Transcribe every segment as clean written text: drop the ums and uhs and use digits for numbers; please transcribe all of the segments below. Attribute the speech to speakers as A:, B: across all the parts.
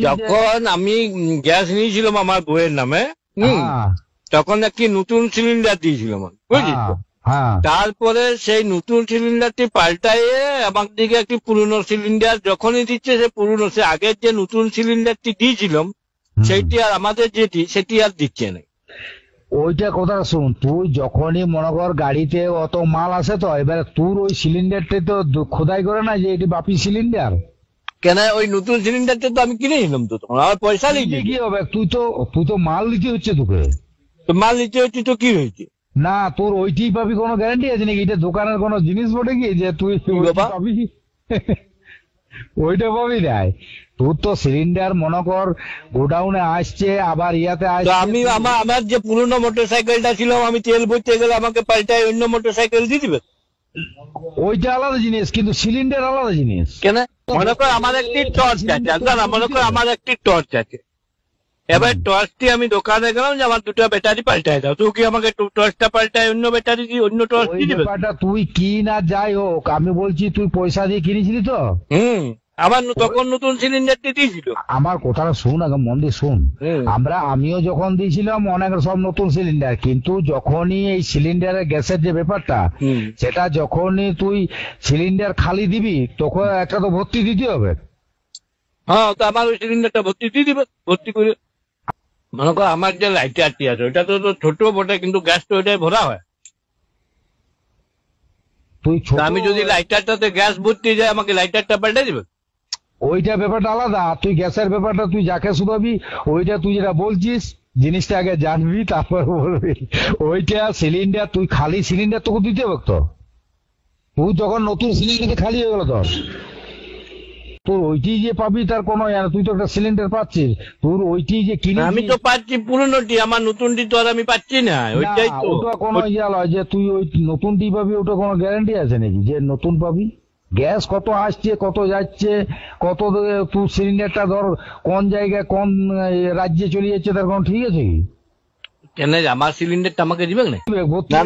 A: যখন আমি গ্যাস নিয়েছিলাম আমার বউয়ের নামে, তখন একটি নতুন সিলিন্ডার দিয়েছিলাম, বুঝলি? তারপরে সেই নতুন সিলিন্ডারটি পাল্টাইয়ে আমার দিকে একটি পুরনো সিলিন্ডার যখনই দিচ্ছে, সে পুরনো, সে আগের যে নতুন সিলিন্ডারটি দিয়েছিলাম সেইটি আর আমাদের যেটি সেটি আর দিচ্ছে না।
B: ওইটা কথা শুন, তুই যখনই মনে কর গাড়িতে অত মাল আসে, তো এবারে তোর ওই সিলিন্ডারটা তো খোদাই করে না যে এটি বাপি সিলিন্ডার।
A: কেন ওই নতুন সিলিন্ডারটা তো আমি কিনে নিলাম, তো তখন আমার পয়সা নিয়ে
B: কি হবে? তুই তো মাল নিতে হচ্ছে তোকে।
A: তো মাল নিতে হচ্ছে তো কি হয়েছে?
B: না, তোর ওইটি পাবি কোনো গ্যারান্টি আছে নাকি? এটা দোকানের কোনো জিনিস বটে কি যে তুই পাবি? ওইটা পাবি নাই। তোর তো সিলিন্ডার মনে কর গোডাউনে আসছে, আবার ইয়াতে আসছে।
A: আমি আমার যে পুরনো মোটর সাইকেলটা ছিল, আমি তেল ভরতে গেলে আমাকে পাল্টায় অন্য মোটর সাইকেল দিয়ে দিবে।
B: ওইটা আলাদা জিনিস, কিন্তু সিলিন্ডার আলাদা জিনিস।
A: কেন? মনে কর আমার একটি টর্চ আছে, মনে কর আমার একটি টর্চ আছে, এবার টর্চটি আমি দোকানে গেলাম যে আমার দুটো ব্যাটারি পাল্টায় দাও, তুই কি আমাকে টর্চটা পাল্টায় অন্য ব্যাটারি দিয়ে অন্য টর্চ দিয়ে দিবে?
B: তুই কি না যাই হোক, আমি বলছি তুই পয়সা দিয়ে কিনেছিলি তো?
A: আমার তখন নতুন সিলিন্ডারটি দিয়েছিল।
B: আমার কথাটা শুন, আগে মন দিয়ে শুন। আমিও যখন দিয়েছিলাম অনেক সব নতুন সিলিন্ডার, কিন্তু যখনই এই সিলিন্ডারের গ্যাসের যে ব্যাপারটা, সেটা যখনই তুই সিলিন্ডার খালি দিবি তখন একটা তো ভর্তি দিতে হবে।
A: হ্যাঁ, তো আমার ওই সিলিন্ডারটা ভর্তি দিয়ে দিবে। ভর্তি করে মনে কর আমার যে লাইটারটি আছে ওইটা তো ছোট বটে, কিন্তু গ্যাস তো ওইটাই ভরা হয়। আমি যদি লাইটারটাতে গ্যাস ভর্তি যায়, আমাকে লাইটারটা পাল্টে দিবে?
B: ওইটা ব্যাপারটা আলাদা। তুই গ্যাসের ব্যাপারটা তুই যাকে শুধাবি, ওইটা তুই যেটা বলছিস জিনিসটা আগে জানবি, তারপর বলবি। ওইটা সিলিন্ডার, তুই খালি সিলিন্ডার তোকে দিতে হবে তো। তুই যখন নতুন সিলিন্ডার খালি হয়ে গেল তোর ওইটি যে পাবি তার কোনো, তুই তো একটা সিলিন্ডার পাচ্ছিস, তোর ওইটি যে কিনে।
A: আমি তো পাচ্ছি পুরনোটি, আমার নতুনটি তো আর আমি পাচ্ছি না। ওইটাই তো।
B: ওটা কোনো ইয়া লয় যে তুই ওই নতুনটি পাবি, ওটা কোনো গ্যারান্টি আছে নাকি যে নতুন পাবি? গ্যাস কত আসছে কত যাচ্ছে, কত তুই সিলিন্ডারটা ধর কোন জায়গায় কোন রাজ্যে চলে যাচ্ছে তার কোনো ঠিক আছে কি?
A: কেন আমার সিলিন্ডারটা আমাকে দিবে না?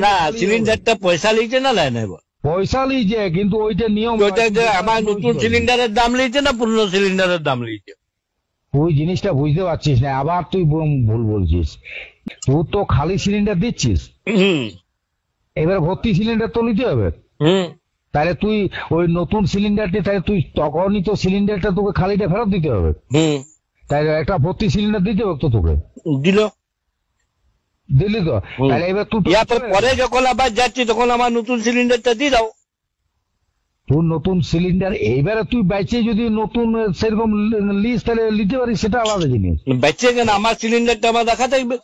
A: না, সিলিন্ডারটা পয়সা লিখছে না লাই না?
B: পয়সা লিখছে, কিন্তু ওইটা নিয়ম।
A: আমার নতুন সিলিন্ডারের দাম লিখছে না পুরনো সিলিন্ডারের দাম লিখছে?
B: তুই জিনিসটা বুঝতে পারছিস না, আবার তুই ভুল বলছিস। তুই তো খালি সিলিন্ডার দিচ্ছিস, এবার ভর্তি সিলিন্ডার তো নিতে হবে। তাহলে তুই ওই নতুন সিলিন্ডারটি, তাহলে তুই তখনই তো সিলিন্ডারটা তোকে খালিটা ফেরত দিতে হবে। তাই একটা ভর্তি সিলিন্ডার দিতে হবে তো তোকে। দিলি তো? তাহলে এবার তুই
A: পরে যখন আবার যাচ্ছি তখন আমার নতুন সিলিন্ডারটা দিয়ে দাও।
B: তোর নতুন সিলিন্ডার এইবারে তুই বেচে যদি নতুন সেরকম লিস্ট তাহলে নিতে পারিস, সেটা আলাদা জিনিস।
A: বেচে কেন? আমার সিলিন্ডারটা আমার দেখা থাকবে।